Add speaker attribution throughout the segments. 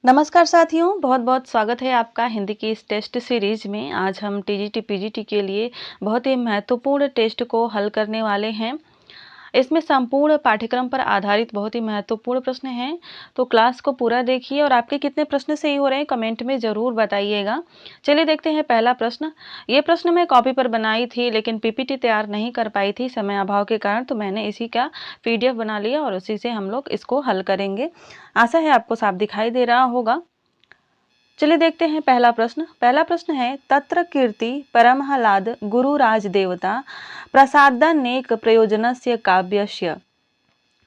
Speaker 1: नमस्कार साथियों, बहुत-बहुत स्वागत है आपका हिंदी की इस टेस्ट सीरीज में। आज हम टीजीटी, पीजीटी के लिए बहुत ही महत्वपूर्ण टेस्ट को हल करने वाले हैं। इसमें संपूर्ण पाठ्यक्रम पर आधारित बहुत ही महत्वपूर्ण प्रश्न हैं। तो क्लास को पूरा देखिए और आपके कितने प्रश्न सही हो रहे हैं कमेंट में ज़रूर बताइएगा। चलिए देखते हैं पहला प्रश्न। ये प्रश्न मैं कॉपी पर बनाई थी लेकिन पीपीटी तैयार नहीं कर पाई थी समय अभाव के कारण, तो मैंने इसी का पीडीएफ बना लिया और उसी से हम लोग इसको हल करेंगे। आशा है आपको साफ दिखाई दे रहा होगा। चलिए देखते हैं पहला प्रश्न। पहला प्रश्न है तत्र कीर्ति परमहलाद गुरुराज देवता प्रसादानेक प्रयोजनस्य काव्यस्य।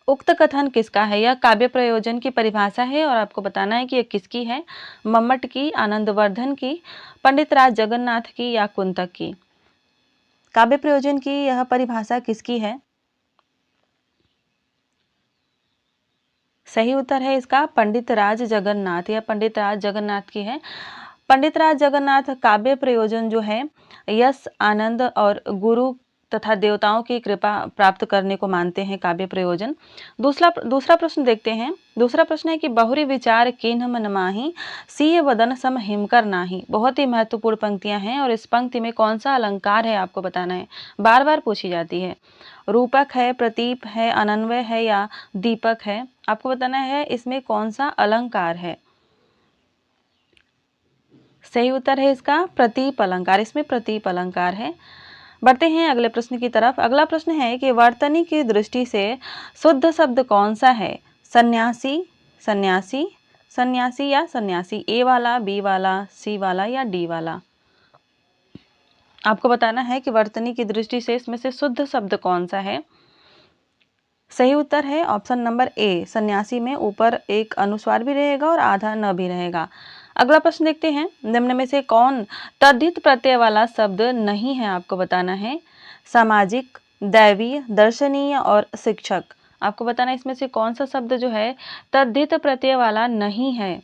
Speaker 1: उक्त कथन किसका है? यह काव्य प्रयोजन की परिभाषा है और आपको बताना है कि यह किसकी है। मम्मट की, आनंदवर्धन की, पंडित राज जगन्नाथ की या कुंतक की। काव्य प्रयोजन की यह परिभाषा किसकी है? सही उत्तर है इसका पंडित राज जगन्नाथ। यह पंडित राज जगन्नाथ की है। पंडित राज जगन्नाथ काव्य प्रयोजन जो है यश, आनंद और गुरु तथा देवताओं की कृपा प्राप्त करने को मानते हैं काव्य प्रयोजन। दूसरा प्रश्न देखते हैं। दूसरा प्रश्न है कि बहुरी विचार किन्ह मन माही, सीय वदन सम हिमकर नाही। बहुत ही महत्वपूर्ण पंक्तियां हैं और इस पंक्ति में कौन सा अलंकार है आपको बताना है। बार बार पूछी जाती है। रूपक है, प्रतीप है, अनन्वय है या दीपक है। आपको बताना है इसमें कौन सा अलंकार है। सही उत्तर है इसका प्रतीप अलंकार। इसमें प्रतीप अलंकार है। बढ़ते हैं अगले प्रश्न की तरफ। अगला प्रश्न है कि वर्तनी की दृष्टि से शुद्ध शब्द कौन सा है? सन्यासी, सन्यासी, सन्यासी या सन्यासी। ए वाला, बी वाला, सी वाला या डी वाला। आपको बताना है कि वर्तनी की दृष्टि से इसमें से शुद्ध शब्द कौन सा है। सही उत्तर है ऑप्शन नंबर ए, सन्यासी में ऊपर एक अनुस्वार भी रहेगा और आधा न भी रहेगा। अगला प्रश्न देखते हैं। निम्न में से कौन तद्धित प्रत्यय वाला शब्द नहीं है? आपको बताना है। सामाजिक, दैवीय, दर्शनीय और शिक्षक। आपको बताना है इसमें से कौन सा शब्द जो है तद्धित प्रत्यय वाला नहीं है।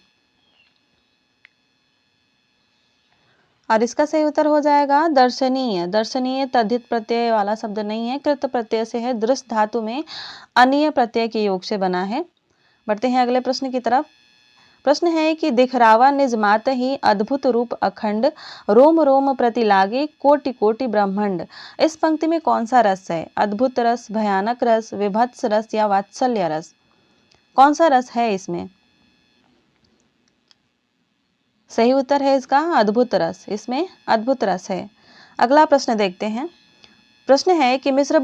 Speaker 1: और इसका सही उत्तर हो जाएगा दर्शनीय। दर्शनीय तद्धित प्रत्यय वाला शब्द नहीं है, कृत प्रत्यय से है, दृश्य धातु में अनीय प्रत्यय के योग से बना है। बढ़ते हैं अगले प्रश्न की तरफ। प्रश्न है कि दिखरावा निज मात ही अद्भुत रूप अखंड, रोम रोम प्रति लागे कोटि कोटि ब्रह्मांड। इस पंक्ति में कौन सा रस है? अद्भुत रस, भयानक रस, विभत्स रस या वात्सल्य रस। कौन सा रस है इसमें? सही उत्तर है इसका अद्भुत रस। इसमें अद्भुत रस है। अगला प्रश्न देखते हैं। प्रश्न है कि मिश्र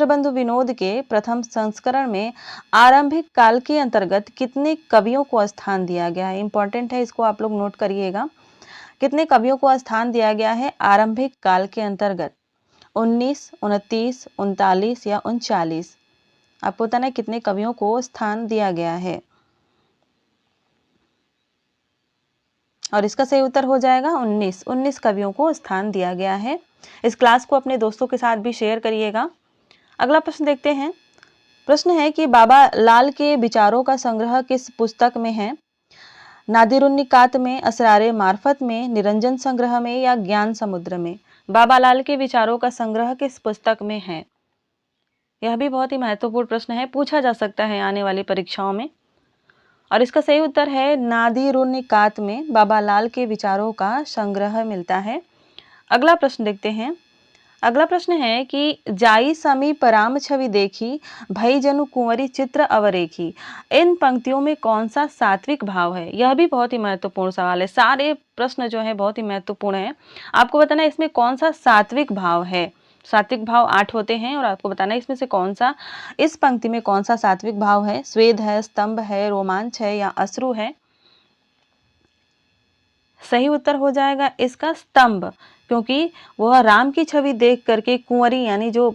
Speaker 1: बंधु विनोद के प्रथम संस्करण में आरंभिक काल के अंतर्गत कितने कवियों को स्थान दिया गया है? इंपॉर्टेंट है, इसको आप लोग नोट करिएगा। कितने कवियों को स्थान दिया गया है आरंभिक काल के अंतर्गत? 19, 29, 39 या 39। आपको बताना है कितने कवियों को स्थान दिया गया है। और इसका सही उत्तर हो जाएगा 19। 19 कवियों को स्थान दिया गया है। इस क्लास को अपने दोस्तों के साथ भी शेयर करिएगा। अगला प्रश्न देखते हैं। प्रश्न है कि बाबा लाल के विचारों का संग्रह किस पुस्तक में है? नादिरुन्निकात में, असरारे मार्फत में, निरंजन संग्रह में या ज्ञान समुद्र में। बाबा लाल के विचारों का संग्रह किस पुस्तक में है? यह भी बहुत ही महत्वपूर्ण प्रश्न है, पूछा जा सकता है आने वाली परीक्षाओं में। और इसका सही उत्तर है नादिरुन्निकात में बाबा लाल के विचारों का संग्रह मिलता है। अगला प्रश्न देखते हैं। अगला प्रश्न है कि जाई समीप राम छवि देखी, भई जनु कुंवरी चित्र अवरेखी। इन पंक्तियों में कौन सा सात्विक भाव है? यह भी बहुत ही महत्वपूर्ण सवाल है। सारे प्रश्न जो है बहुत ही महत्वपूर्ण है। आपको बताना है इसमें कौन सा सात्विक भाव है। सात्विक भाव 8 होते हैं और आपको बताना है इसमें से कौन सा, इस पंक्ति में कौन सा सात्विक भाव है। स्वेद है, स्तंभ है, रोमांच है या अश्रु है। सही उत्तर हो जाएगा इसका स्तंभ, क्योंकि वह राम की छवि देख करके कुंवरी यानी जो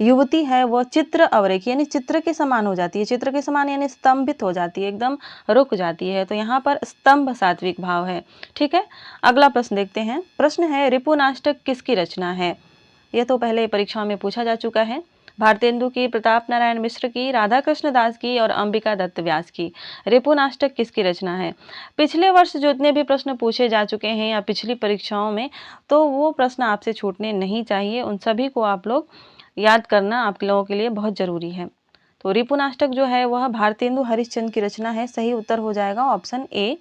Speaker 1: युवती है वह चित्र अवरेखी यानी चित्र के समान हो जाती है। चित्र के समान यानी स्तंभित हो जाती है, एकदम रुक जाती है। तो यहाँ पर स्तंभ सात्विक भाव है। ठीक है, अगला प्रश्न देखते हैं। प्रश्न है रिपुनाष्टक किसकी रचना है? यह तो पहले परीक्षा में पूछा जा चुका है। भारतेंदु की, प्रताप नारायण मिश्र की, राधा कृष्ण दास की और अंबिका दत्त व्यास की। रिपुनाष्टक किसकी रचना है? पिछले वर्ष जितने भी प्रश्न पूछे जा चुके हैं या पिछली परीक्षाओं में, तो वो प्रश्न आपसे छूटने नहीं चाहिए। उन सभी को आप लोग याद करना आप लोगों के लिए बहुत ज़रूरी है। तो रिपुनाष्टक जो है वह भारतेंदु हरिश्चंद्र की रचना है। सही उत्तर हो जाएगा ऑप्शन ए।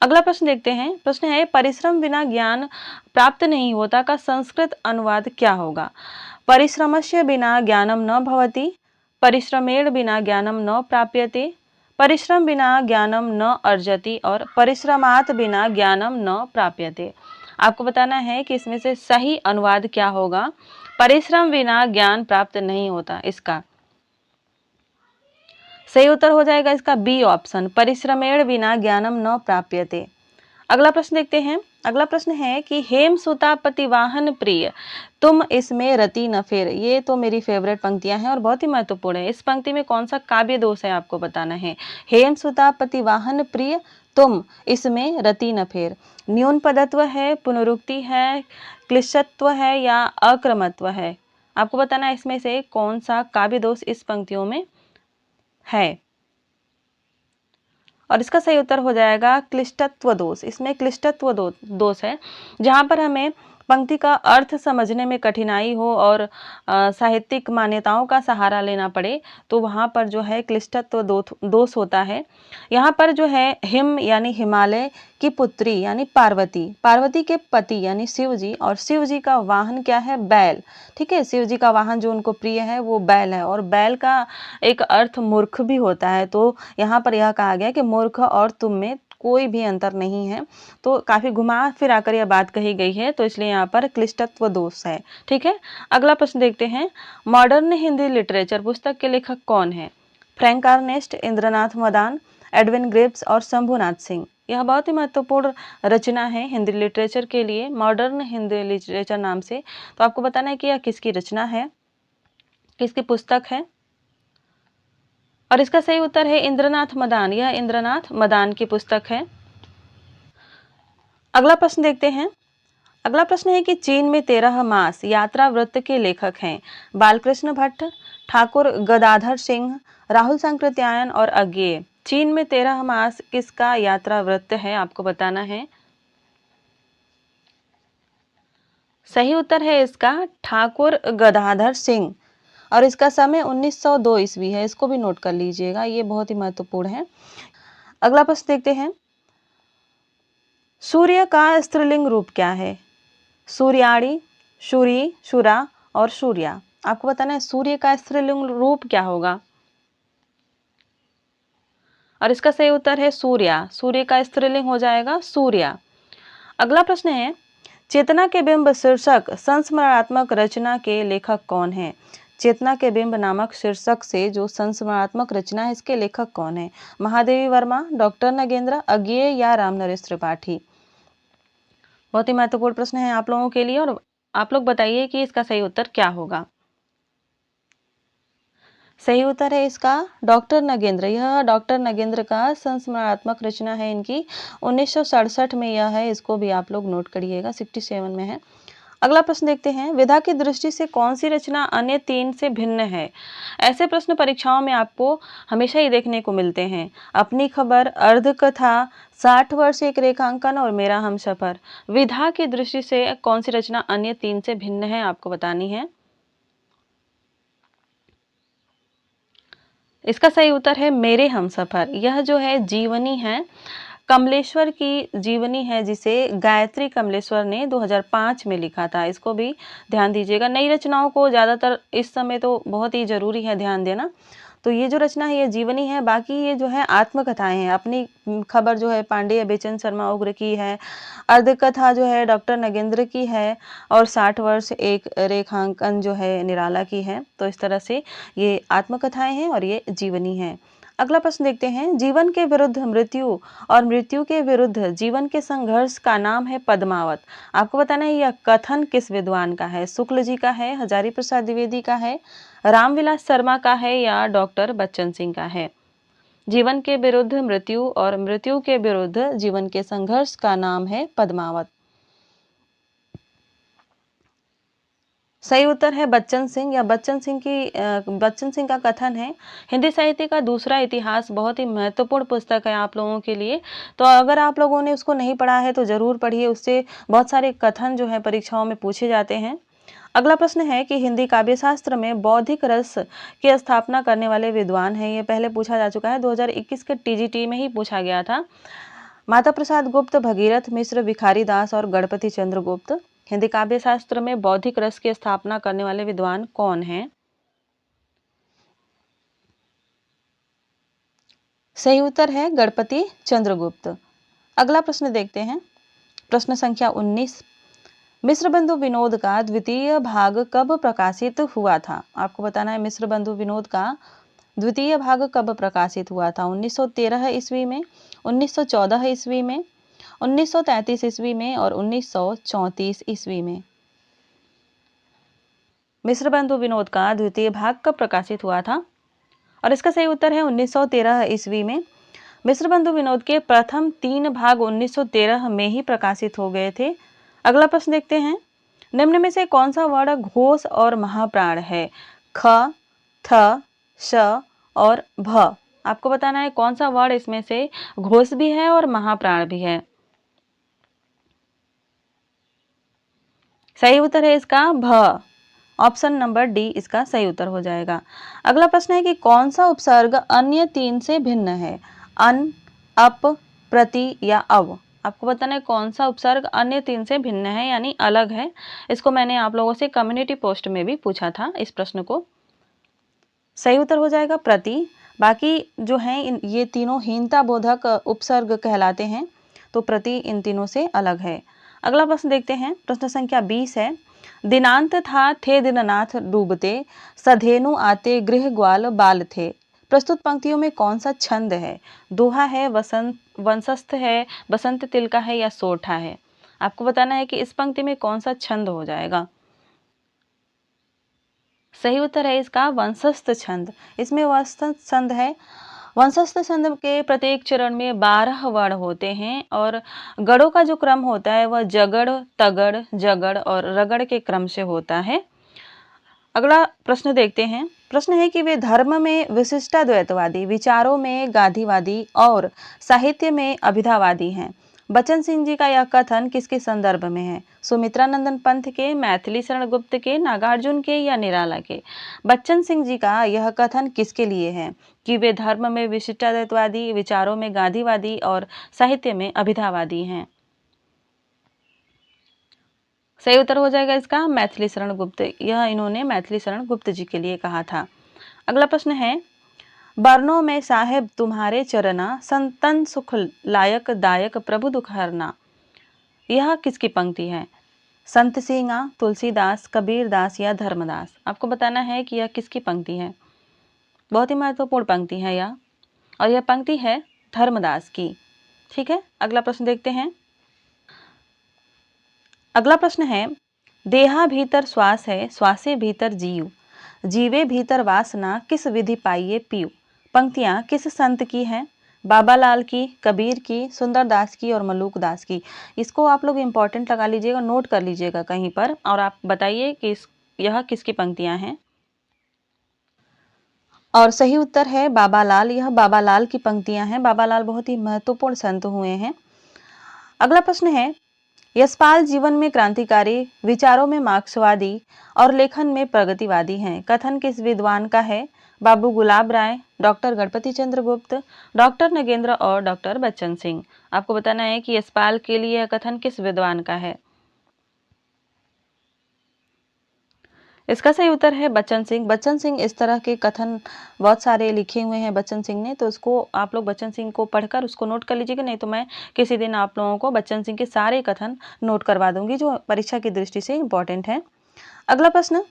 Speaker 1: अगला प्रश्न देखते हैं। प्रश्न है परिश्रम बिना ज्ञान प्राप्त नहीं होता का संस्कृत अनुवाद क्या होगा? परिश्रमस्य बिना ज्ञानम न भवति, परिश्रमेण बिना ज्ञानम न प्राप्यते, परिश्रम बिना ज्ञानम न अर्जति और परिश्रमात बिना ज्ञानम न प्राप्यते। आपको बताना है कि इसमें से सही अनुवाद क्या होगा। परिश्रम बिना ज्ञान प्राप्त नहीं होता, इसका सही उत्तर हो जाएगा इसका बी ऑप्शन, परिश्रमेण बिना ज्ञानम न प्राप्यते। अगला प्रश्न देखते हैं। अगला प्रश्न है कि हेम सुता पतिवाहन प्रिय तुम इसमें रति न फेर। ये तो मेरी फेवरेट पंक्तियां हैं और बहुत ही महत्वपूर्ण है। इस पंक्ति में कौन सा काव्य दोष है आपको बताना है। हेम सुता पतिवाहन प्रिय तुम इसमें रति न फेर। न्यून पदत्व है, पुनरुक्ति है, क्लिशत्व है या अक्रमत्व है? आपको बताना है इसमें से कौन सा काव्य दोष इस पंक्तियों में है। और इसका सही उत्तर हो जाएगा क्लिष्टत्व दोष। इसमें क्लिष्टत्व दोष है, जहां पर हमें पंक्ति का अर्थ समझने में कठिनाई हो और साहित्यिक मान्यताओं का सहारा लेना पड़े, तो वहां पर जो है क्लिष्टत्व दोष होता है। यहाँ पर जो है हिम यानी हिमालय की पुत्री यानी पार्वती, पार्वती के पति यानी शिव जी, और शिव जी का वाहन क्या है? बैल। ठीक है, शिव जी का वाहन जो उनको प्रिय है वो बैल है, और बैल का एक अर्थ मूर्ख भी होता है। तो यहाँ पर यह कहा गया कि मूर्ख और तुम में कोई भी अंतर नहीं है। तो काफी घुमा फिरा कर यह बात कही गई है, तो इसलिए यहाँ पर क्लिष्टत्व दोष है। ठीक है, अगला प्रश्न देखते हैं। मॉडर्न हिंदी लिटरेचर पुस्तक के लेखक कौन है? Frank Ernest, Indranath Madan, Edwin Gripps और शंभुनाथ सिंह। यह बहुत ही महत्वपूर्ण रचना है हिंदी लिटरेचर के लिए, मॉडर्न हिंदी लिटरेचर नाम से। तो आपको बताना है कि यह किसकी रचना है, किसकी पुस्तक है। और इसका सही उत्तर है इंद्रनाथ मदान। यह इंद्रनाथ मदान की पुस्तक है। अगला प्रश्न देखते हैं। अगला प्रश्न है कि चीन में 13 मास यात्रा वृत्त के लेखक हैं बालकृष्ण भट्ट, ठाकुर गदाधर सिंह, राहुल सांकृत्यायन और अज्ञेय। चीन में 13 मास किसका यात्रा वृत्त है, आपको बताना है। सही उत्तर है इसका ठाकुर गदाधर सिंह, और इसका समय 1902 ईस्वी है। इसको भी नोट कर लीजिएगा, ये बहुत ही महत्वपूर्ण है। अगला प्रश्न देखते हैं। सूर्य का स्त्रीलिंग रूप क्या है? सूर्याणी, सूरी, शुरा और सूर्या। आपको बताना है सूर्य का स्त्रीलिंग रूप क्या होगा, और इसका सही उत्तर है सूर्या। सूर्य का स्त्रीलिंग हो जाएगा सूर्या। अगला प्रश्न है। चेतना के बिंब शीर्षक संस्मरणात्मक रचना के लेखक कौन है? चेतना के बिंब नामक शीर्षक से जो संस्मरणात्मक रचना है, इसके लेखक कौन है? महादेवी वर्मा, डॉक्टर नगेंद्र, अज्ञेय या रामनरेश त्रिपाठी? बहुत ही महत्वपूर्ण प्रश्न है आप लोगों के लिए, और आप लोग बताइए कि इसका सही उत्तर क्या होगा। सही उत्तर है इसका डॉक्टर नगेंद्र। यह डॉक्टर नगेंद्र का संस्मरणात्मक रचना है इनकी, 1967 में यह है। इसको भी आप लोग नोट करिएगा, 67 में है। अगला प्रश्न देखते हैं। विधा की दृष्टि से कौन सी रचना अन्य 3 से भिन्न है? ऐसे प्रश्न परीक्षाओं में आपको हमेशा ही देखने को मिलते हैं। अपनी खबर, अर्धकथा, 60 वर्ष एक रेखांकन और मेरा हमसफर। विधा की दृष्टि से कौन सी रचना अन्य 3 से भिन्न है, आपको बतानी है। इसका सही उत्तर है मेरे हमसफर। यह जो है जीवनी है, कमलेश्वर की जीवनी है, जिसे गायत्री कमलेश्वर ने 2005 में लिखा था। इसको भी ध्यान दीजिएगा। नई रचनाओं को ज़्यादातर इस समय तो बहुत ही जरूरी है ध्यान देना। तो ये जो रचना है ये जीवनी है, बाकी ये जो है आत्मकथाएं हैं। अपनी खबर जो है पांडेय बेचन शर्मा उग्र की है, अर्धकथा जो है डॉक्टर नगेंद्र की है, और 60 वर्ष एक रेखांकन जो है निराला की है। तो इस तरह से ये आत्मकथाएं हैं और ये जीवनी है। अगला प्रश्न देखते हैं। जीवन के विरुद्ध मृत्यु और मृत्यु के विरुद्ध जीवन के संघर्ष का नाम है पद्मावत। आपको बताना है यह कथन किस विद्वान का है? शुक्ल जी का है, हजारी प्रसाद द्विवेदी का है, रामविलास शर्मा का है या डॉक्टर बच्चन सिंह का है? जीवन के विरुद्ध मृत्यु और मृत्यु के विरुद्ध जीवन के संघर्ष का नाम है पद्मावत। सही उत्तर है बच्चन सिंह, या बच्चन सिंह का कथन है। हिंदी साहित्य का दूसरा इतिहास बहुत ही महत्वपूर्ण पुस्तक है आप लोगों के लिए। तो अगर आप लोगों ने उसको नहीं पढ़ा है तो जरूर पढ़िए, उससे बहुत सारे कथन जो है परीक्षाओं में पूछे जाते हैं। अगला प्रश्न है कि हिंदी काव्य शास्त्र में बौद्धिक रस की स्थापना करने वाले विद्वान हैं। ये पहले पूछा जा चुका है, 2021 के टीजीटी में ही पूछा गया था। माता प्रसाद गुप्त, भगीरथ मिश्र, भिखारी दास और गणपति चंद्र गुप्त। हिंदी काव्य शास्त्र में बौद्धिक रस की स्थापना करने वाले विद्वान कौन हैं? सही उत्तर है गणपति चंद्रगुप्त। अगला प्रश्न देखते हैं, प्रश्न संख्या 19। मिश्र बंधु विनोद का द्वितीय भाग कब प्रकाशित हुआ था? आपको बताना है मिश्र बंधु विनोद का द्वितीय भाग कब प्रकाशित हुआ था? 1913 ईस्वी में, 1914 ईस्वी में, 1933 ईस्वी में और 1934 ईस्वी में। मिश्र बंधु विनोद का द्वितीय भाग कब प्रकाशित हुआ था? और इसका सही उत्तर है 1913 ईस्वी में। मिश्र बंधु विनोद के प्रथम 3 भाग 1913 में ही प्रकाशित हो गए थे। अगला प्रश्न देखते हैं, निम्न में से कौन सा वर्ण घोष और महाप्राण है? ख, थ, श और भ। आपको बताना है कौन सा वर्ण इसमें से घोष भी है और महाप्राण भी है। सही उत्तर है इसका भ, ऑप्शन नंबर डी इसका सही उत्तर हो जाएगा। अगला प्रश्न है कि कौन सा उपसर्ग अन्य 3 से भिन्न है? अन, अप, प्रति या अव। आपको बताना है कौन सा उपसर्ग अन्य 3 से भिन्न है यानी अलग है। इसको मैंने आप लोगों से कम्युनिटी पोस्ट में भी पूछा था इस प्रश्न को। सही उत्तर हो जाएगा प्रति। बाकी जो हैं ये तीनों हीनता बोधक उपसर्ग कहलाते हैं, तो प्रति इन तीनों से अलग है। अगला प्रश्न देखते हैं, प्रश्न संख्या 20 है, दिनांत था थे दीननाथ डूबते, सधेनु आते गृह ग्वाल बाल थे। प्रस्तुत पंक्तियों में कौन सा छंद है? दोहा है, वसंत वंशस्थ है, बसंत तिलका है या सोठा है? आपको बताना है कि इस पंक्ति में कौन सा छंद हो जाएगा। सही उत्तर है इसका वंशस्थ छंद। इसमें वंशस्थ छंद है। वंशस्थ छंद के प्रत्येक चरण में 12 वर्ण होते हैं और गढ़ों का जो क्रम होता है वह जगड़, तगड़, जगड़ और रगड़ के क्रम से होता है। अगला प्रश्न देखते हैं, प्रश्न है कि वे धर्म में विशिष्टाद्वैतवादी, विचारों में गांधीवादी और साहित्य में अभिधावादी हैं। बच्चन सिंह जी का यह कथन किसके संदर्भ में है? सुमित्रा नंदन पंथ के, मैथिली शरण गुप्त के, नागार्जुन के या निराला के? बच्चन सिंह जी का यह कथन किसके लिए है कि वे धर्म में विशिष्टाद्वैतवादी, विचारों में गांधीवादी और साहित्य में अभिधावादी हैं? सही उत्तर हो जाएगा इसका मैथिली शरण गुप्त। यह इन्होंने मैथिली शरण गुप्त जी के लिए कहा था। अगला प्रश्न है, वर्णों में साहेब तुम्हारे चरना, संतन सुख लायक दायक प्रभु दुख हरना। यह किसकी पंक्ति है? संत सिंगा, तुलसीदास, कबीरदास या धर्मदास। आपको बताना है कि यह किसकी पंक्ति है। बहुत ही महत्वपूर्ण पंक्ति है यह, और यह पंक्ति है धर्मदास की। ठीक है, अगला प्रश्न देखते हैं। अगला प्रश्न है, देहा भीतर श्वास है, श्वासे भीतर जीव, जीवे भीतर वासना, किस विधि पाइये पीऊ। पंक्तियां किस संत की हैं? बाबा लाल की, कबीर की, सुंदरदास की और मलूक दास की। इसको आप लोग इंपॉर्टेंट लगा लीजिएगा, नोट कर लीजिएगा कहीं पर, और आप बताइए कि यह किसकी पंक्तियां हैं। और सही उत्तर है बाबा लाल। यह बाबा लाल की पंक्तियां हैं। बाबा लाल बहुत ही महत्वपूर्ण संत हुए हैं। अगला प्रश्न है, यशपाल जीवन में क्रांतिकारी, विचारों में मार्क्सवादी और लेखन में प्रगतिवादी हैं। कथन किस विद्वान का है? बाबू गुलाब राय, डॉक्टर गणपति चंद्र गुप्त, डॉक्टर नगेंद्र और डॉक्टर बच्चन सिंह। आपको बताना है कि यशपाल के लिए यह कथन किस विद्वान का है। इसका सही उत्तर है बच्चन सिंह। बच्चन सिंह इस तरह के कथन बहुत सारे लिखे हुए हैं बच्चन सिंह ने, तो उसको आप लोग बच्चन सिंह को पढ़कर उसको नोट कर लीजिएगा, नहीं तो मैं किसी दिन आप लोगों को बच्चन सिंह के सारे कथन नोट करवा दूंगी जो परीक्षा की दृष्टि से इंपॉर्टेंट है। अगला प्रश्न,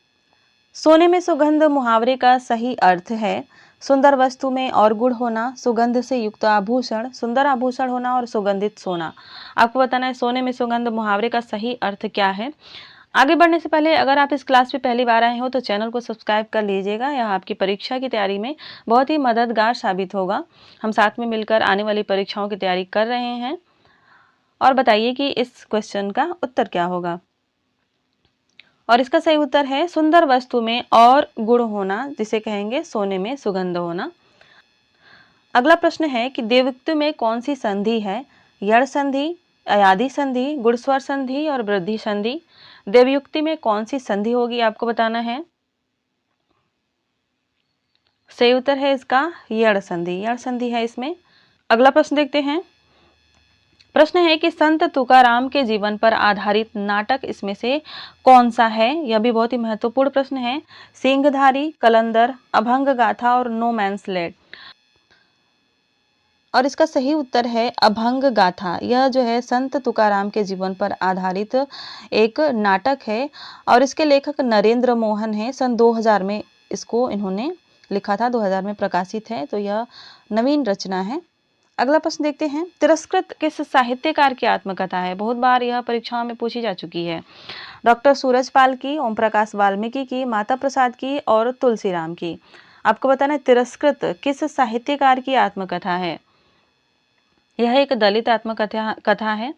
Speaker 1: सोने में सुगंध मुहावरे का सही अर्थ है? सुंदर वस्तु में और गुण होना, सुगंध से युक्त आभूषण, सुंदर आभूषण होना और सुगंधित सोना। आपको बताना है सोने में सुगंध मुहावरे का सही अर्थ क्या है। आगे बढ़ने से पहले अगर आप इस क्लास में पहली बार आए हो तो चैनल को सब्सक्राइब कर लीजिएगा। यह आपकी परीक्षा की तैयारी में बहुत ही मददगार साबित होगा। हम साथ में मिलकर आने वाली परीक्षाओं की तैयारी कर रहे हैं। और बताइए कि इस क्वेश्चन का उत्तर क्या होगा। और इसका सही उत्तर है सुंदर वस्तु में और गुण होना, जिसे कहेंगे सोने में सुगंध होना। अगला प्रश्न है कि देवोक्ति में कौन सी संधि है? यड़ संधि, अयादि संधि, गुणस्वर संधि और वृद्धि संधि। देवयुक्ति में कौन सी संधि होगी आपको बताना है। सही उत्तर है इसका यड़ संधि, यड़ संधि है इसमें। अगला प्रश्न देखते हैं। प्रश्न है कि संत तुकाराम के जीवन पर आधारित नाटक इसमें से कौन सा है। यह भी बहुत ही महत्वपूर्ण प्रश्न है। सिंहधारी, कलंदर, अभंग गाथा और नो मैंस लैंड। और इसका सही उत्तर है अभंग गाथा। यह जो है संत तुकाराम के जीवन पर आधारित एक नाटक है और इसके लेखक नरेंद्र मोहन है। सन 2000 में इसको इन्होंने लिखा था, 2000 में प्रकाशित है, तो यह नवीन रचना है। अगला प्रश्न देखते हैं। तिरस्कृत किस साहित्यकार की आत्मकथा है। बहुत बार यह परीक्षाओं में पूछी जा चुकी है। डॉक्टर सूरजपाल की, ओम प्रकाश वाल्मीकि की, माता प्रसाद की और तुलसीराम की। आपको बताना है तिरस्कृत किस साहित्यकार की आत्मकथा है। यह एक दलित आत्मकथा है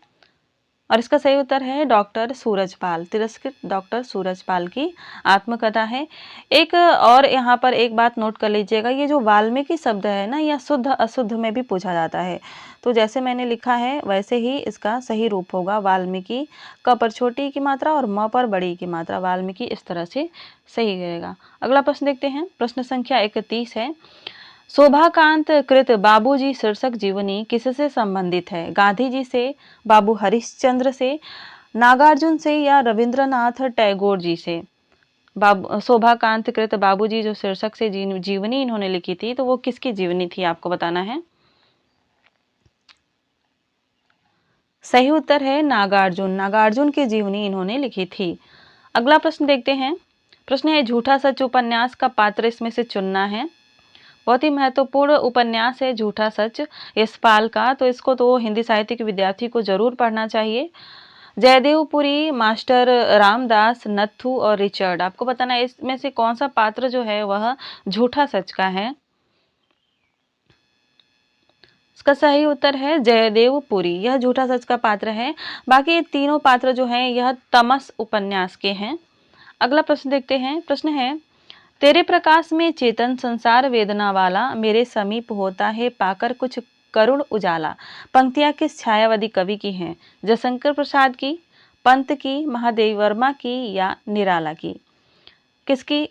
Speaker 1: और इसका सही उत्तर है डॉक्टर सूरजपाल। तिरस्कृत डॉक्टर सूरजपाल की आत्मकथा है। एक और यहाँ पर एक बात नोट कर लीजिएगा, ये जो वाल्मीकि शब्द है ना, यह शुद्ध अशुद्ध में भी पूछा जाता है। तो जैसे मैंने लिखा है वैसे ही इसका सही रूप होगा। वाल्मीकि, क पर छोटी की मात्रा और म पर बड़ी की मात्रा, वाल्मीकि इस तरह से सही रहेगा। अगला प्रश्न देखते हैं। प्रश्न संख्या 31 है। शोभाकांत कृत बाबूजी शीर्षक जीवनी किससे संबंधित है। गांधी जी से, बाबू हरिश्चंद्र से, नागार्जुन से या रविंद्रनाथ टैगोर जी से। शोभाकांत कृत बाबूजी जो शीर्षक से जीवनी इन्होंने लिखी थी, तो वो किसकी जीवनी थी आपको बताना है। सही उत्तर है नागार्जुन। नागार्जुन की जीवनी इन्होंने लिखी थी। अगला प्रश्न देखते हैं। प्रश्न है झूठा सच उपन्यास का पात्र इसमें से चुनना है। बहुत ही महत्वपूर्ण उपन्यास है झूठा सच यशपाल का, तो इसको तो हिंदी साहित्य के विद्यार्थी को जरूर पढ़ना चाहिए। जयदेवपुरी, मास्टर रामदास, नत्थू और रिचर्ड। आपको बताना है इसमें से कौन सा पात्र जो है वह झूठा सच का है। इसका सही उत्तर है जयदेवपुरी, यह झूठा सच का पात्र है। बाकी ये तीनों पात्र जो हैं यह तमस उपन्यास के हैं। अगला प्रश्न देखते हैं। प्रश्न है तेरे प्रकाश में चेतन संसार वेदना वाला, मेरे समीप होता है पाकर कुछ करुण उजाला। पंक्तियां किस छायावादी कवि की हैं। जयशंकर प्रसाद की, पंत की, महादेवी वर्मा की या निराला की। किसकी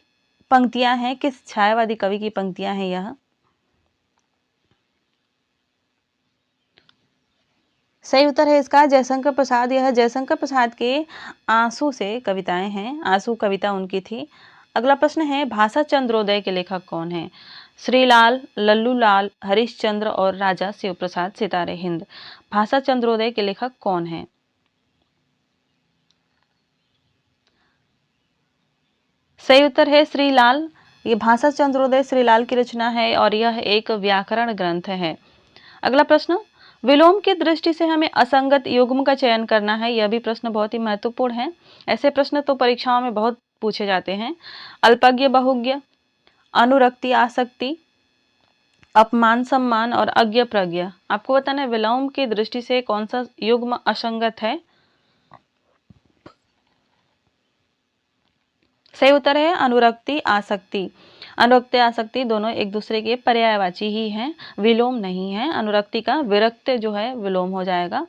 Speaker 1: पंक्तियां हैं, किस छायावादी कवि की पंक्तियां हैं यह। सही उत्तर है इसका जयशंकर प्रसाद। यह जयशंकर प्रसाद के आंसू से कविताएं हैं, आंसू कविता उनकी थी। अगला प्रश्न है भाषा चंद्रोदय के लेखक कौन है। श्रीलाल, लल्लूलाल, हरिश्चंद्र और राजा शिव प्रसाद सितारे हिंद। भाषा चंद्रोदय के लेखक कौन है। सही उत्तर है श्रीलाल। ये भाषा चंद्रोदय श्रीलाल की रचना है और यह एक व्याकरण ग्रंथ है। अगला प्रश्न विलोम की दृष्टि से हमें असंगत युग्म का चयन करना है। यह भी प्रश्न बहुत ही महत्वपूर्ण है। ऐसे प्रश्न तो परीक्षाओं में बहुत पूछे जाते हैं। अल्पज्ञ बहुज्ञ, अनुरक्ति आसक्ति, अपमान सम्मान और अज्ञ प्रज्ञ। आपको बताना है विलोम की दृष्टि से कौन सा युग्म असंगत है। सही उत्तर है अनुरक्ति आसक्ति। अनुरक्ति आसक्ति दोनों एक दूसरे के पर्यायवाची ही हैं, विलोम नहीं है। अनुरक्ति का विरक्त जो है विलोम हो जाएगा।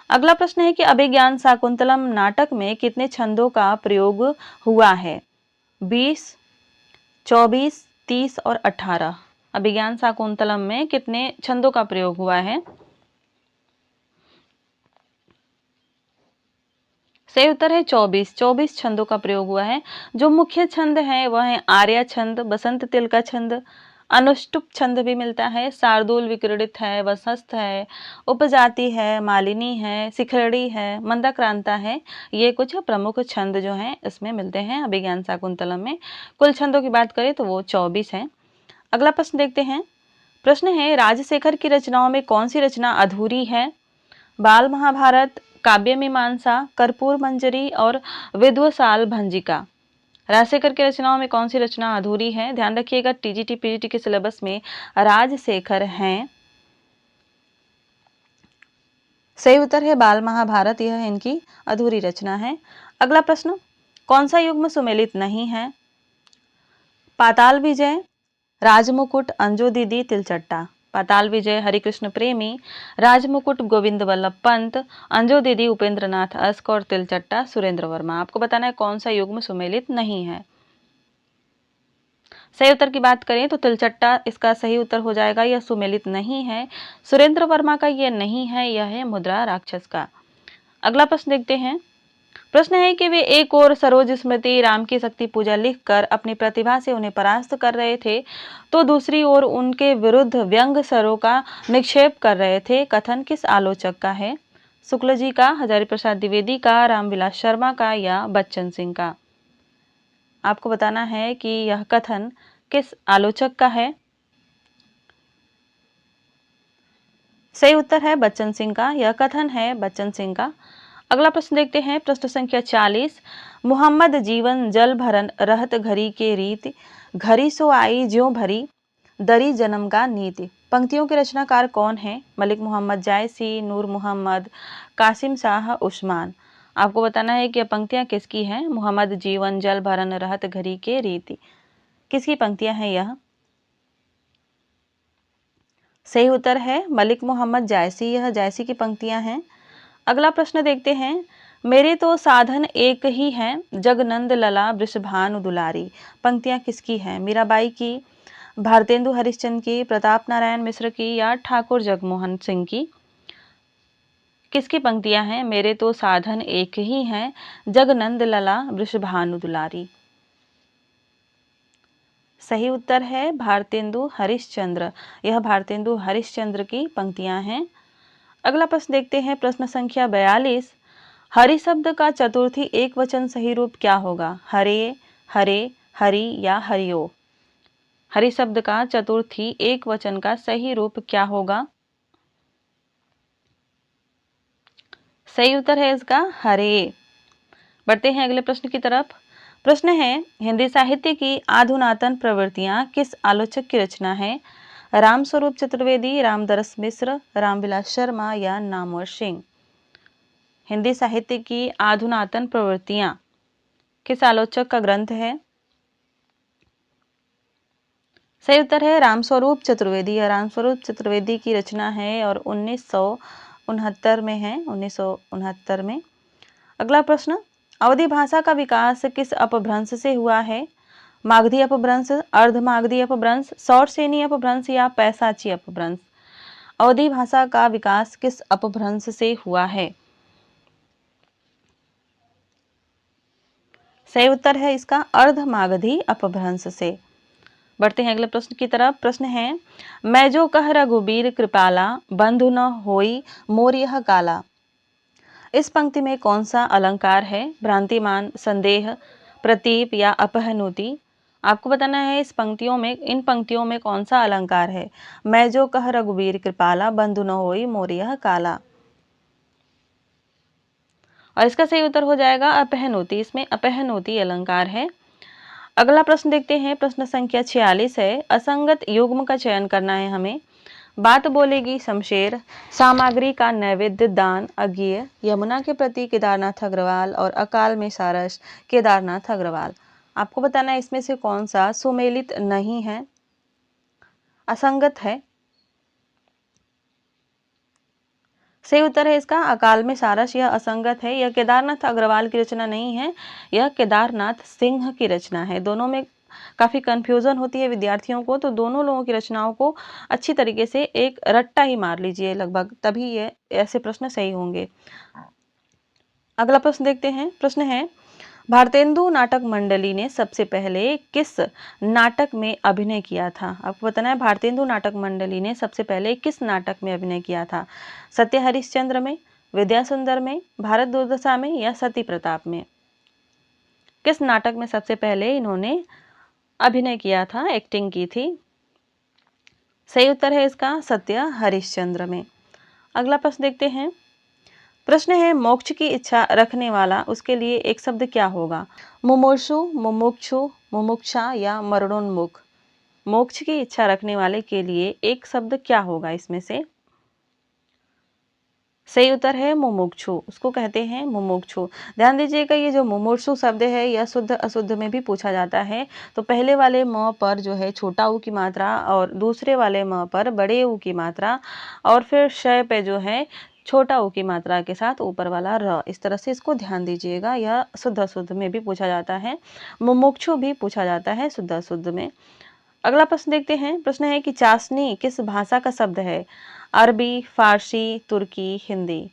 Speaker 1: अगला प्रश्न है कि अभिज्ञान शाकुंतलम नाटक में कितने छंदों का प्रयोग हुआ है। 20, 24, 30 और 18। अभिज्ञान शाकुंतलम में कितने छंदों का प्रयोग हुआ है। सही उत्तर है 24। 24 छंदों का प्रयोग हुआ है। जो मुख्य छंद हैं वह है आर्या छंद, बसंत तिल का छंद, अनुष्टुप छंद भी मिलता है, शार्दूल विक्रीडित है, वसंत है, उपजाति है, मालिनी है, शिखरड़ी है, मंदाक्रांता है। ये कुछ प्रमुख छंद जो हैं इसमें मिलते हैं अभिज्ञान शाकुंतलम में। कुल छंदों की बात करें तो वो 24 हैं। अगला प्रश्न देखते हैं। प्रश्न है राजशेखर की रचनाओं में कौन सी रचना अधूरी है। बाल महाभारत, काव्य मीमांसा, कर्पूर मंजरी और विद्वसाल भंजिका। राजशेखर की रचनाओं में कौन सी रचना अधूरी है। ध्यान रखिएगा टीजीटी पीजीटी के सिलेबस में राजशेखर हैं। सही उत्तर है बाल महाभारत, यह इनकी अधूरी रचना है। अगला प्रश्न कौन सा युग्म सुमेलित नहीं है। पाताल विजय, राजमुकुट, अंजो दीदी, तिलचट्टा। पाताल विजय, हरिकृष्ण प्रेमी, राजमुकुट गोविंद वल्लभ पंत, अंजू दीदी, उपेंद्र नाथ अस्क और तिलचट्टा सुरेंद्र वर्मा। आपको बताना है कौन सा युग्म सुमेलित नहीं है। सही उत्तर की बात करें तो तिलचट्टा इसका सही उत्तर हो जाएगा, यह सुमेलित नहीं है। सुरेंद्र वर्मा का यह नहीं है, यह है मुद्रा राक्षस का। अगला प्रश्न देखते हैं। प्रश्न है कि वे एक और सरोज स्मृति राम की शक्ति पूजा लिखकर अपनी प्रतिभा से उन्हें परास्त कर रहे थे, तो दूसरी ओर उनके विरुद्ध व्यंग सरों का निक्षेप कर रहे थे। कथन किस आलोचक का है? शुक्ल जी का, हजारी प्रसाद द्विवेदी का, रामविलास शर्मा का या बच्चन सिंह का? आपको बताना है कि यह कथन किस आलोचक का है। सही उत्तर है बच्चन सिंह का, यह कथन है बच्चन सिंह का। अगला प्रश्न देखते हैं। प्रश्न संख्या 40। मोहम्मद जीवन जल भरन रहत घरी के रीति, घरी सो आई ज्यों भरी, दरी जन्म का नीति। पंक्तियों के रचनाकार कौन है? मलिक मोहम्मद जायसी, नूर मोहम्मद, कासिम शाह, उस्मान। आपको बताना है कि पंक्तियां किसकी हैं। मोहम्मद जीवन जल भरन रहत घरी के रीति, किसकी पंक्तियां हैं यह? सही उत्तर है मलिक मोहम्मद जायसी, यह जायसी की पंक्तियां हैं। अगला प्रश्न देखते हैं। मेरे तो साधन एक ही हैं, जगनंद लला वृषभानु दुलारी। पंक्तियां किसकी हैं? मीराबाई की, भारतेंदु हरिश्चंद्र की, प्रताप नारायण मिश्र की या ठाकुर जगमोहन सिंह की? किसकी पंक्तियां हैं? मेरे तो साधन एक ही हैं, जगनंद लला वृषभानु दुलारी। सही उत्तर है भारतेंदु हरिश्चंद्र, यह भारतेंदु हरिश्चंद्र की पंक्तियां हैं। अगला प्रश्न देखते हैं। प्रश्न संख्या 42। हरि शब्द का चतुर्थी एक वचन सही रूप क्या होगा? हरे, हरे, हरि या हरियो? हरि शब्द का चतुर्थी एक वचन का सही रूप क्या होगा? सही उत्तर है इसका हरे। बढ़ते हैं अगले प्रश्न की तरफ। प्रश्न है, हिंदी साहित्य की आधुनातन प्रवृत्तियां किस आलोचक की रचना है? रामस्वरूप चतुर्वेदी, रामदरस मिश्र, रामविलास शर्मा या नामवर सिंह? हिंदी साहित्य की आधुनातन प्रवृत्तियां किस आलोचक का ग्रंथ है? सही उत्तर है रामस्वरूप चतुर्वेदी, यह रामस्वरूप चतुर्वेदी की रचना है और 1969 में है, 1969 में। अगला प्रश्न, अवधी भाषा का विकास किस अपभ्रंश से हुआ है? मागधी अपभ्रंश, अर्धमागधी अपभ्रंश, सौरसेनी अपभ्रंश या पैसाची अपभ्रंश? अवधी भाषा का विकास किस अपभ्रंश से हुआ है? सही उत्तर है इसका अर्धमागधी अपभ्रंश से। बढ़ते हैं अगले प्रश्न की तरफ। प्रश्न है, मैं जो कह रघुबीर कृपाला, बंधु न होई मोर यह काला। इस पंक्ति में कौन सा अलंकार है? भ्रांतिमान, संदेह, प्रतीप या अपहनुति? आपको बताना है इन पंक्तियों में कौन सा अलंकार है। मैं जो कह रघुबीर कृपाला, बंधु न होई मोर यह काला। और इसका सही उत्तर हो जाएगा अपहनुति, इसमें अपहनुति अलंकार है। अगला प्रश्न देखते हैं। प्रश्न संख्या 46 है। असंगत युग्म का चयन करना है हमें। बात बोलेगी शमशेर, सामग्री का नैवेद्य दान अज्ञेय, यमुना के प्रति केदारनाथ अग्रवाल और अकाल में सारस केदारनाथ अग्रवाल। आपको बताना है इसमें से कौन सा सुमेलित नहीं है, असंगत है। सही उत्तर है इसका अकाल में सारस, यह असंगत है। यह केदारनाथ अग्रवाल की रचना नहीं है, यह केदारनाथ सिंह की रचना है। दोनों में काफ़ी कन्फ्यूज़न होती है विद्यार्थियों को, तो दोनों लोगों की रचनाओं को अच्छी तरीके से एक रट्टा ही मार लीजिए लगभग, तभी ये ऐसे प्रश्न सही होंगे। अगला प्रश्न देखते हैं। प्रश्न है, भारतेंदु नाटक मंडली ने सबसे पहले किस नाटक में अभिनय किया था? आपको बताना है भारतेंदु नाटक मंडली ने सबसे पहले किस नाटक में अभिनय किया था? सत्य हरिश्चंद्र में, विद्यासुंदर में, भारत दुर्दशा में या सती प्रताप में? किस नाटक में सबसे पहले इन्होंने अभिनय किया था, एक्टिंग की थी? सही उत्तर है इसका सत्य हरिश्चंद्र में। अगला प्रश्न देखते हैं। प्रश्न है, मोक्ष की इच्छा रखने वाला, उसके लिए एक शब्द क्या होगा? मुमुक्षु, मुमुक्षु, मुमुक्षा या मरणोन्मुख? मोक्ष की इच्छा रखने वाले के लिए एक शब्द क्या होगा इसमें से? सही उत्तर है मुमुक्षु, उसको कहते हैं मुमुक्षु। ध्यान दीजिएगा ये जो मुमुक्षु शब्द है यह शुद्ध अशुद्ध में भी पूछा जाता है। तो पहले वाले म पर जो है छोटा ऊ की मात्रा और दूसरे वाले म पर बड़े ऊ की मात्रा और फिर श पे जो है छोटा ऊ की मात्रा के साथ ऊपर वाला र। इस तरह से इसको ध्यान दीजिएगा, यह शुद्ध अशुद्ध में भी पूछा जाता है, मुमुक्षु भी पूछा जाता है शुद्ध अशुद्ध में। अगला प्रश्न देखते हैं। प्रश्न है कि चाशनी किस भाषा का शब्द है? अरबी, फारसी, तुर्की, हिंदी।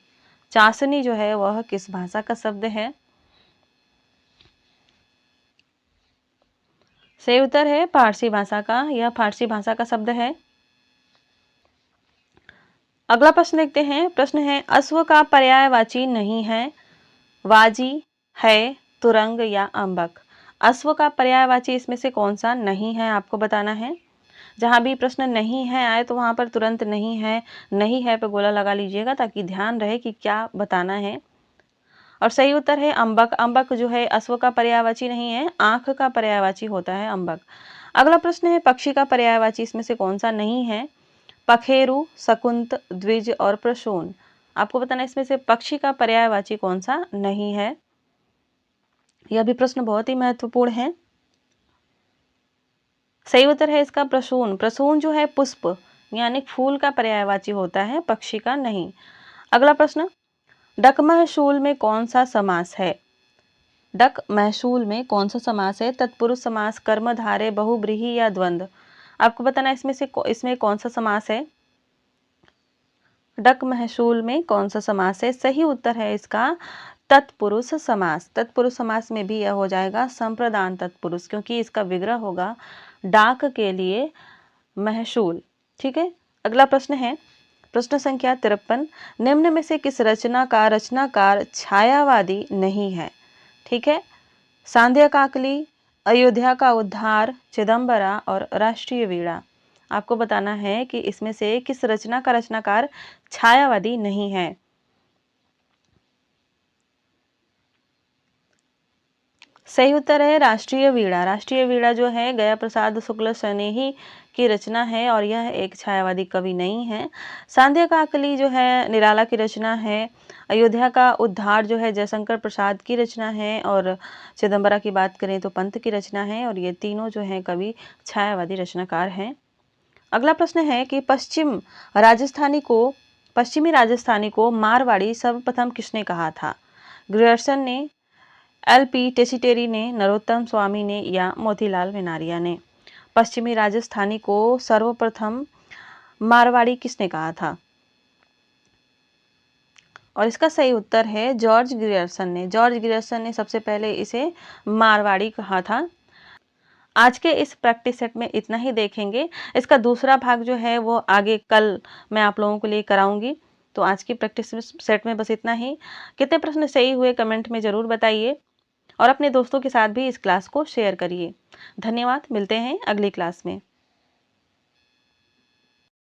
Speaker 1: चाशनी जो है वह किस भाषा का शब्द है? सही उत्तर है फारसी भाषा का, यह फारसी भाषा का शब्द है। अगला प्रश्न देखते हैं। प्रश्न है अश्व का पर्यायवाची नहीं है? वाजी, है, तुरंग या अंबक। अश्व का पर्यायवाची इसमें से कौन सा नहीं है आपको बताना है। जहाँ भी प्रश्न नहीं है आए तो वहाँ पर तुरंत नहीं है पे गोला लगा लीजिएगा ताकि ध्यान रहे कि क्या बताना है। और सही उत्तर है अंबक। अंबक जो है अश्व का पर्यायवाची नहीं है, आंख का पर्यायवाची होता है अंबक। अगला प्रश्न है पक्षी का पर्यायवाची इसमें से कौन सा नहीं है? पखेरु, शकुंत, द्विज और प्रसून। आपको बताना है इसमें से पक्षी का पर्यायवाची कौन सा नहीं है। यह भी प्रश्न बहुत ही महत्वपूर्ण है। सही उत्तर है इसका प्रसून। प्रसून जो है पुष्प यानी फूल का पर्यायवाची होता है, पक्षी का नहीं। अगला प्रश्न, डक महशूल में कौन सा समास है? डक महशूल में कौन सा समास है? तत्पुरुष समास, कर्मधारय, बहुव्रीहि या द्वंद्व। आपको बताना है इसमें कौन सा समास है। डक महशूल में कौन सा समास है? सही उत्तर है इसका तत्पुरुष समास। तत्पुरुष समास में भी यह हो जाएगा संप्रदान तत्पुरुष, क्योंकि इसका विग्रह होगा डाक के लिए महशूल। ठीक है। अगला प्रश्न है प्रश्न संख्या 53। निम्न में से किस रचना का रचनाकार छायावादी नहीं है? ठीक है। सांध्य काकली, अयोध्या का उद्धार, चिदंबरा और राष्ट्रीय वीणा। आपको बताना है कि इसमें से किस रचना का रचनाकार छायावादी नहीं है। सही उत्तर है राष्ट्रीय वीणा। राष्ट्रीय वीणा जो है गया प्रसाद शुक्ल स्नेही की रचना है और यह एक छायावादी कवि नहीं है। सांध्य काकली जो है निराला की रचना है। अयोध्या का उद्धार जो है जयशंकर प्रसाद की रचना है और चिदंबरा की बात करें तो पंत की रचना है और ये तीनों जो हैं कवि छायावादी रचनाकार हैं। अगला प्रश्न है कि पश्चिमी राजस्थानी को मारवाड़ी सर्वप्रथम किसने कहा था? ग्रियर्सन ने, एल.पी. टेसीटेरी ने, नरोत्तम स्वामी ने या मोतीलाल वेनारिया ने। पश्चिमी राजस्थानी को सर्वप्रथम मारवाड़ी किसने कहा था? और इसका सही उत्तर है जॉर्ज ग्रियर्सन ने। जॉर्ज ग्रियर्सन ने सबसे पहले इसे मारवाड़ी कहा था। आज के इस प्रैक्टिस सेट में इतना ही देखेंगे। इसका दूसरा भाग जो है वो आगे कल मैं आप लोगों के लिए कराऊंगी। तो आज की प्रैक्टिस सेट में बस इतना ही। कितने प्रश्न सही हुए कमेंट में ज़रूर बताइए और अपने दोस्तों के साथ भी इस क्लास को शेयर करिए। धन्यवाद। मिलते हैं अगली क्लास में।